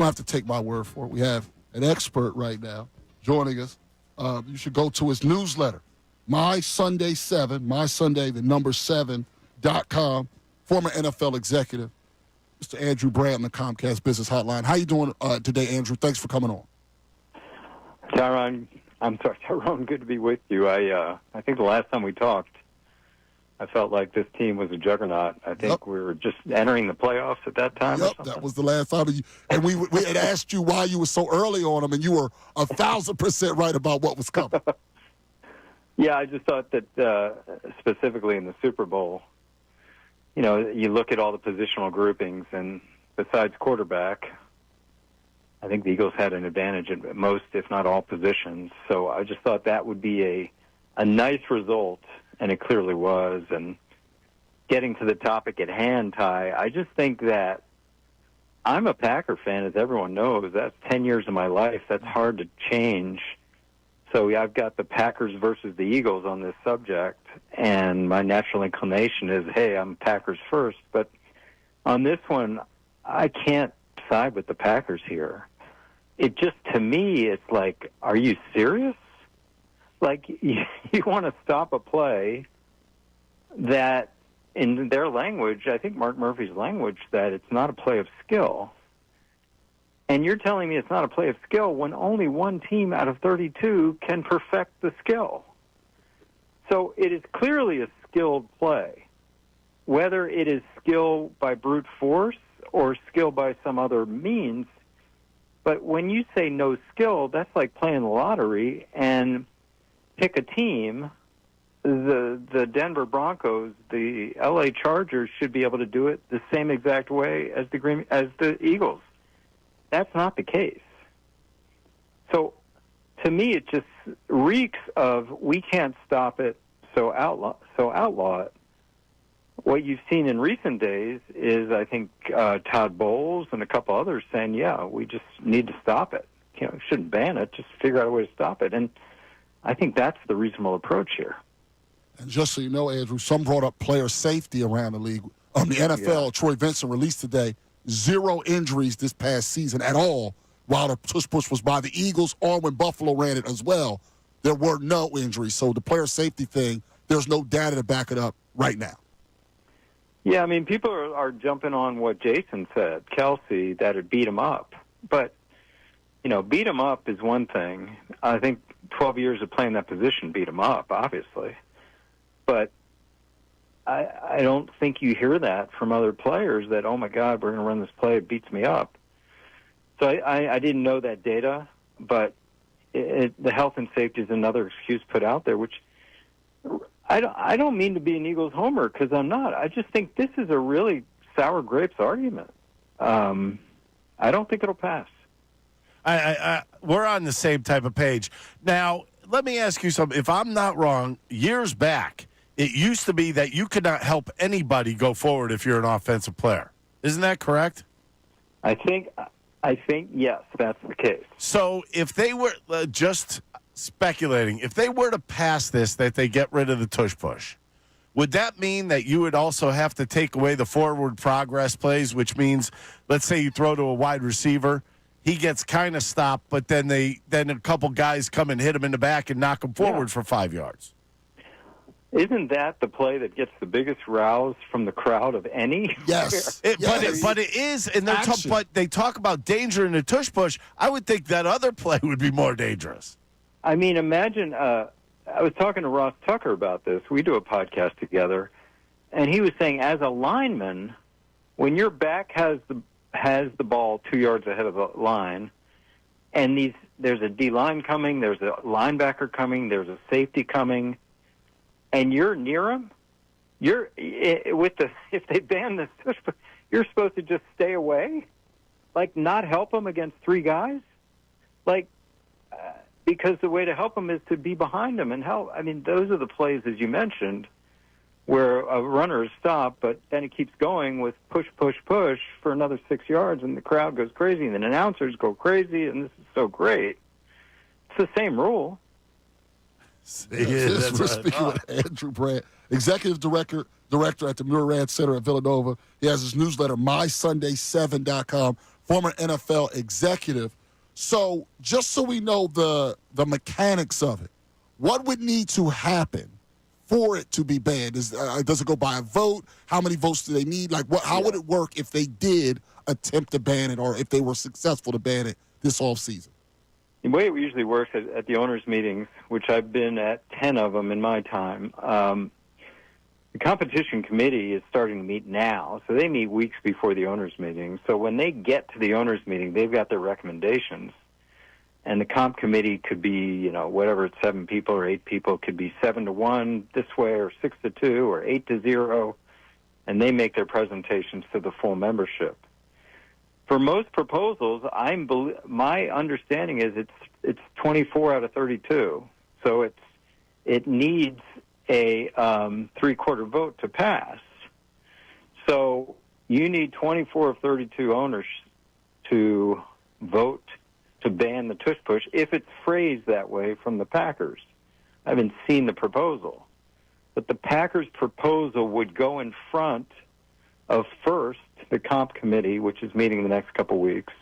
don't have to take my word for it. We have an expert right now joining us. You should go to his newsletter, My Sunday 7, the number 7.com, former NFL executive, Mr. Andrew Brandt on the Comcast Business Hotline. How you doing today, Andrew? Thanks for coming on. Tyrone, good to be with you. I think the last time we talked, I felt like this team was a juggernaut. I think we were just entering the playoffs at that time. Yep, that was the last time. And we had asked you why you were so early on them, and you were 1,000% right about what was coming. Yeah, I just thought that specifically in the Super Bowl, you look at all the positional groupings, and besides quarterback, I think the Eagles had an advantage in most, if not all, positions. So I just thought that would be a nice result, and it clearly was. And getting to the topic at hand, Ty, I just think that I'm a Packer fan, as everyone knows. That's 10 years of my life. That's hard to change. So I've got the Packers versus the Eagles on this subject, and my natural inclination is, hey, I'm Packers first. But on this one, I can't side with the Packers here. It just, to me, it's like, are you serious? Like, you want to stop a play that, in their language, I think Mark Murphy's language, that it's not a play of skill. And you're telling me it's not a play of skill when only one team out of 32 can perfect the skill. So it is clearly a skilled play. Whether it is skill by brute force or skill by some other means, but when you say no skill, that's like playing the lottery and pick a team. The Denver Broncos, the LA Chargers should be able to do it the same exact way as the Eagles. That's not the case. So to me, it just reeks of we can't stop it, so outlaw it. What you've seen in recent days is, I think, Todd Bowles and a couple others saying, yeah, we just need to stop it. Shouldn't ban it, just figure out a way to stop it. And I think that's the reasonable approach here. And just so you know, Andrew, some brought up player safety around the league. The NFL, Troy Vincent released today, 0 injuries this past season at all, while the Tush Push was by the Eagles, or when Buffalo ran it as well, there were no injuries. So the player safety thing, there's no data to back it up right now. Yeah, I mean, people are jumping on what Jason said, Kelsey, that it beat him up. But, beat him up is one thing. I think 12 years of playing that position beat him up, obviously. But I don't think you hear that from other players that, oh, my God, we're going to run this play, it beats me up. So I didn't know that data, but the health and safety is another excuse put out there, which I don't mean to be an Eagles homer, because I'm not. I just think this is a really sour grapes argument. I don't think it'll pass. We're on the same type of page. Now, let me ask you something. If I'm not wrong, years back, it used to be that you could not help anybody go forward if you're an offensive player. Isn't that correct? I think yes, that's the case. So if they were just speculating, if they were to pass this, that they get rid of the Tush Push, would that mean that you would also have to take away the forward progress plays, which means, let's say you throw to a wide receiver, he gets kind of stopped, but then a couple guys come and hit him in the back and knock him forward for 5 yards? Isn't that the play that gets the biggest rouse from the crowd of any? Yes. But it is, and but they talk about danger in the Tush Push. I would think that other play would be more dangerous. I mean, imagine, I was talking to Ross Tucker about this. We do a podcast together, and he was saying, as a lineman, when your back has the ball 2 yards ahead of the line, and there's a D-line coming, there's a linebacker coming, there's a safety coming, and you're near him, if they ban this, you're supposed to just stay away, like not help him against three guys, because the way to help him is to be behind him and help. I mean, those are the plays, as you mentioned, where a runner is stopped, but then it keeps going with push, push, push for another 6 yards, and the crowd goes crazy, and the announcers go crazy, and this is so great. It's the same rule. We're speaking with Andrew Brandt, Executive Director at the Murad Center at Villanova. He has his newsletter, MySunday7.com, former NFL executive. So just so we know the mechanics of it, what would need to happen for it to be banned? Does it go by a vote? How many votes do they need? Like, how would it work if they did attempt to ban it, or if they were successful to ban it this offseason? The way it usually works at the owners' meetings, which I've been at 10 of them in my time, the competition committee is starting to meet now, so they meet weeks before the owners' meeting. So when they get to the owners' meeting, they've got their recommendations. And the comp committee could be, whatever, it's 7 people or 8 people, could be 7-1 this way, or 6-2, or 8-0, and they make their presentations to the full membership. For most proposals, my understanding is it's 24 out of 32, so it needs a 3/4 vote to pass. So you need 24 of 32 owners to vote to ban the Tush Push if it's phrased that way from the Packers. I haven't seen the proposal, but the Packers' proposal would go in front of first the comp committee, which is meeting the next couple weeks,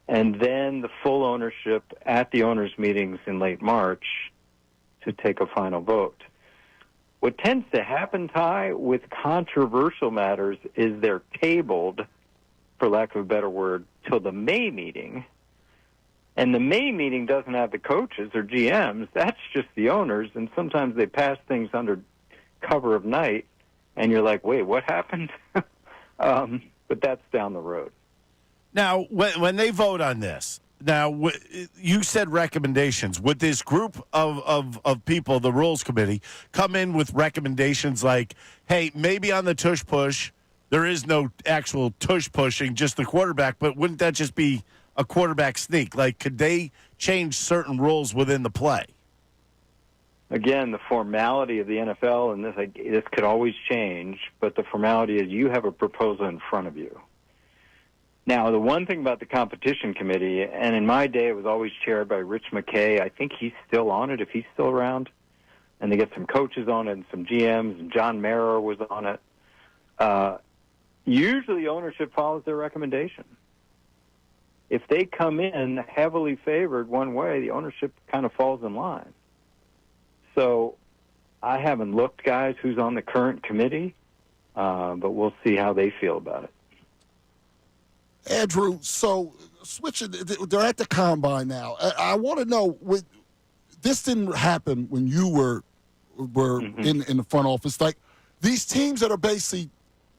and then the full ownership at the owners' meetings in late March to take a final vote. What tends to happen, Ty, with controversial matters is they're tabled, for lack of a better word, till the May meeting. And the May meeting doesn't have the coaches or GMs. That's just the owners, and sometimes they pass things under cover of night, and you're like, wait, what happened? But that's down the road. Now, when they vote on this, now you said recommendations. Would this group of people, the rules committee, come in with recommendations like, hey, maybe on the Tush Push, there is no actual Tush pushing, just the quarterback, but wouldn't that just be a quarterback sneak? Like, could they change certain rules within the play? Again, the formality of the NFL, and this could always change, but the formality is you have a proposal in front of you. Now, the one thing about the competition committee, and in my day it was always chaired by Rich McKay. I think he's still on it, if he's still around. And they get some coaches on it and some GMs, and John Mara was on it. Usually ownership follows their recommendation. If they come in heavily favored one way, the ownership kind of falls in line. So I haven't looked, guys, who's on the current committee, but we'll see how they feel about it. Andrew, so switching, they're at the combine now. I want to know, this didn't happen when you were in the front office. Like, these teams that are basically,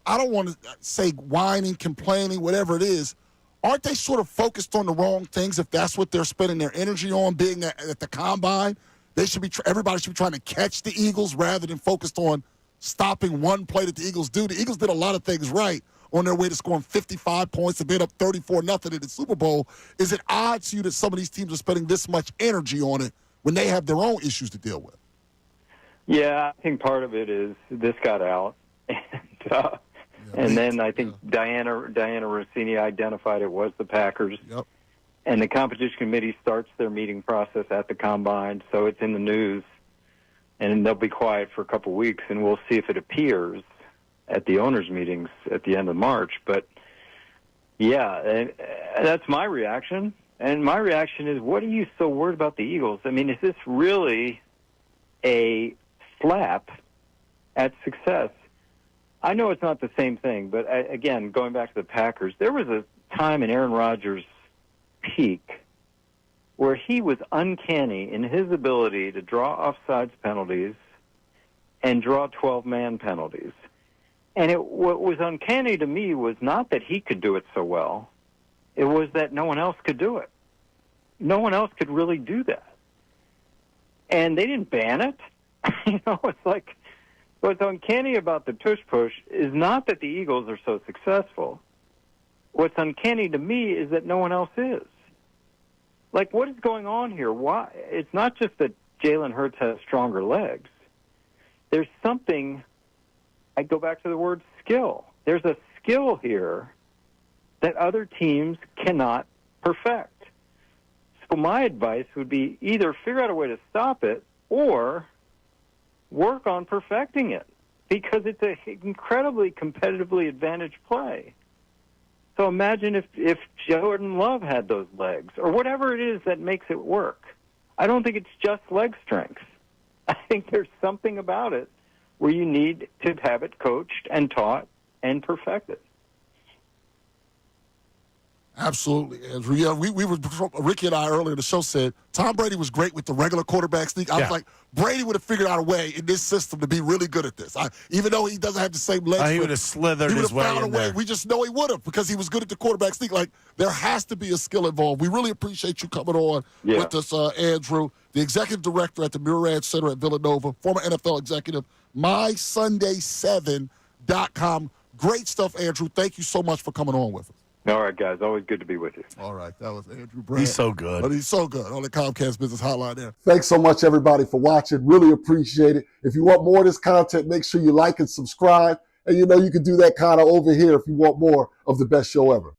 I don't want to say whining, complaining, whatever it is, aren't they sort of focused on the wrong things if that's what they're spending their energy on, being at the combine? They should be. Everybody should be trying to catch the Eagles rather than focused on stopping one play that the Eagles do. The Eagles did a lot of things right on their way to scoring 55 points to beat up 34-0 in the Super Bowl. Is it odd to you that some of these teams are spending this much energy on it when they have their own issues to deal with? Yeah, I think part of it is this got out, and then I think Diana Rossini identified it was the Packers. Yep. And the competition committee starts their meeting process at the combine, so it's in the news, and they'll be quiet for a couple of weeks, and we'll see if it appears at the owners' meetings at the end of March. But, yeah, that's my reaction. And my reaction is, what are you so worried about the Eagles? I mean, is this really a slap at success? I know it's not the same thing, but, again, going back to the Packers, there was a time in Aaron Rodgers' peak where he was uncanny in his ability to draw offsides penalties and draw 12-man penalties. And what was uncanny to me was not that he could do it so well. It was that no one else could do it. No one else could really do that. And they didn't ban it. It's like, what's uncanny about the Tush Push is not that the Eagles are so successful. What's uncanny to me is that no one else is. Like, what is going on here? Why? It's not just that Jalen Hurts has stronger legs. There's something, I go back to the word skill. There's a skill here that other teams cannot perfect. So my advice would be either figure out a way to stop it or work on perfecting it, because it's an incredibly competitively advantaged play. So imagine if Jordan Love had those legs, or whatever it is that makes it work. I don't think it's just leg strength. I think there's something about it where you need to have it coached and taught and perfected. Absolutely, Andrew. Yeah, we were, Ricky and I earlier in the show said Tom Brady was great with the regular quarterback sneak. I was like, Brady would have figured out a way in this system to be really good at this. Even though he doesn't have the same legs. He would have slithered his way in there. We just know he would have because he was good at the quarterback sneak. Like, there has to be a skill involved. We really appreciate you coming on with us, Andrew, the executive director at the Murad Center at Villanova, former NFL executive, mysunday7.com. Great stuff, Andrew. Thank you so much for coming on with us. All right, guys. Always good to be with you. All right. That was Andrew Brandt. He's so good. But he's so good on the Comcast Business Hotline there. Thanks so much, everybody, for watching. Really appreciate it. If you want more of this content, make sure you like and subscribe. And you know you can do that kind of over here if you want more of the best show ever.